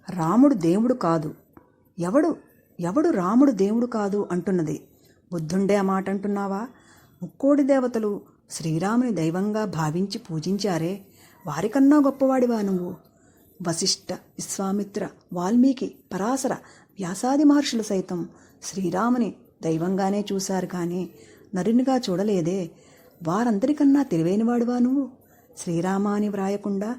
రాముడు దేవుడు కాదు. ఎవడు ఎవడు రాముడు దేవుడు కాదు అంటున్నది? బుద్ధుండే ఆ మాట అంటున్నావా? ముక్కోడి దేవతలు శ్రీరాముని దైవంగా భావించి పూజించారే, వారికన్నా గొప్పవాడివా నువ్వు? వశిష్ఠ, విశ్వామిత్ర, వాల్మీకి, పరాశర, వ్యాసాది మహర్షులు సైతం శ్రీరాముని దైవంగానే చూశారు కానీ నరునిగా చూడలేదే. వారందరికన్నా తెలివైనవాడివా నువ్వు? శ్రీరామ అని వ్రాయకుండా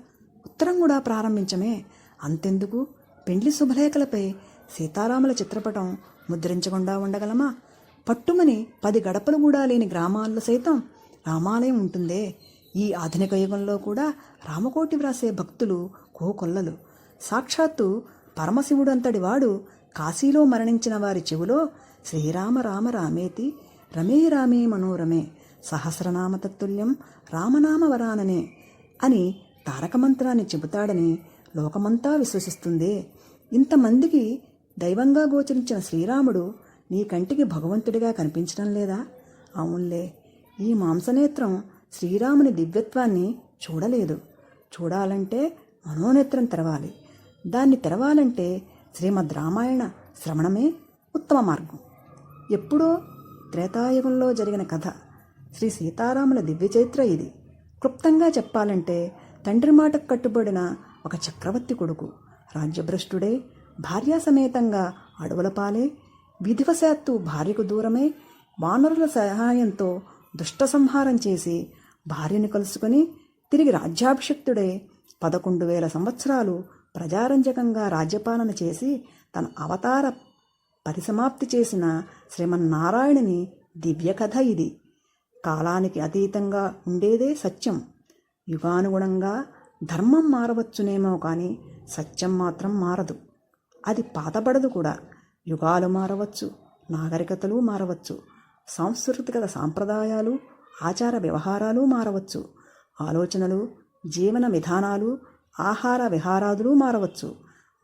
ఉత్తరం కూడా ప్రారంభించమే. అంతెందుకు, పెండ్లి శుభలేఖలపై సీతారాముల చిత్రపటం ముద్రించకుండా ఉండగలమా? పట్టుమని 10 గడపలు కూడా లేని గ్రామాల్లో సైతం రామాలయం ఉంటుందే. ఈ ఆధునిక యుగంలో కూడా రామకోటి వ్రాసే భక్తులు కోకొల్లలు. సాక్షాత్తు పరమశివుడు అంతటి వాడు కాశీలో మరణించిన వారి చెవులో శ్రీరామ రామ రామేతి రమే రామే మనోరమే సహస్రనామ తత్తుల్యం రామనామ వరాననే అని తారక మంత్రాన్ని చెబుతాడని లోకమంతా విశ్వసిస్తుందే. ఇంతమందికి దైవంగా గోచరించిన శ్రీరాముడు నీ కంటికి భగవంతుడిగా కనిపించడం లేదా? అవునులే, ఈ మాంసనేత్రం శ్రీరాముని దివ్యత్వాన్ని చూడలేదు. చూడాలంటే మనోనేత్రం తెరవాలి. దాన్ని తెరవాలంటే శ్రీమద్ రామాయణ శ్రవణమే ఉత్తమ మార్గం. ఎప్పుడో త్రేతాయుగంలో జరిగిన కథ. శ్రీ సీతారాముల దివ్య చరిత్ర ఇది. క్లుప్తంగా చెప్పాలంటే, తండ్రి మాటకు కట్టుబడిన ఒక చక్రవర్తి కొడుకు రాజ్యభ్రష్టుడై భార్యాసమేతంగా అడవుల పాలే, విధివశాత్తు భార్యకు దూరమై వానరుల సహాయంతో దుష్ట సంహారం చేసి భార్యను కలుసుకొని తిరిగి రాజ్యాభిషిక్తుడై 11,000 సంవత్సరాలు ప్రజారంజకంగా రాజ్యపాలన చేసి తన అవతార పరిసమాప్తి చేసిన శ్రీమన్నారాయణుని దివ్య కథ ఇది. కాలానికి అతీతంగా ఉండేదే సత్యం. యుగానుగుణంగా ధర్మం మారవచ్చునేమో కానీ సత్యం మాత్రం మారదు. అది పాతబడదు కూడా. యుగాలు మారవచ్చు, నాగరికతలు మారవచ్చు, సాంస్కృతిక సాంప్రదాయాలు, ఆచార వ్యవహారాలు మారవచ్చు, ఆలోచనలు, జీవన విధానాలు, ఆహార విహారాదులు మారవచ్చు,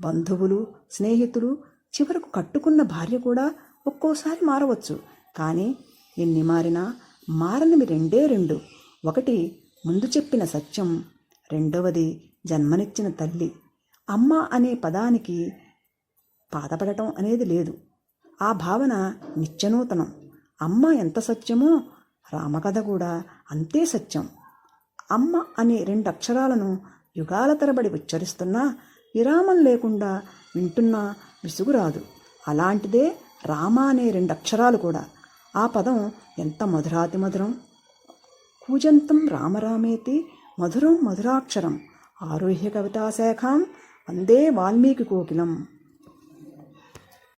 బంధువులు, స్నేహితులు, చివరకు కట్టుకున్న భార్య కూడా ఒక్కోసారి మారవచ్చు. కానీ ఎన్ని మారినా మారనివి రెండే రెండు. ఒకటి ముందు చెప్పిన సత్యం, రెండవది జన్మనిచ్చిన తల్లి. అమ్మ అనే పదానికి బాధపడటం అనేది లేదు. ఆ భావన నిత్యనూతనం. అమ్మ ఎంత సత్యమో రామకథ కూడా అంతే సత్యం. అమ్మ అనే 2 అక్షరాలను యుగాల తరబడి ఉచ్చరిస్తున్నా విరామం లేకుండా వింటున్నా విసుగురాదు. అలాంటిదే రామ అనే 2 అక్షరాలు కూడా. ఆ పదం ఎంత మధురాతి మధురం. కూజంతం రామరామేతి మధురం మధురాక్షరం ఆరుహ్య కవితాశాఖాం వందే వాల్మీకి కోకిలం.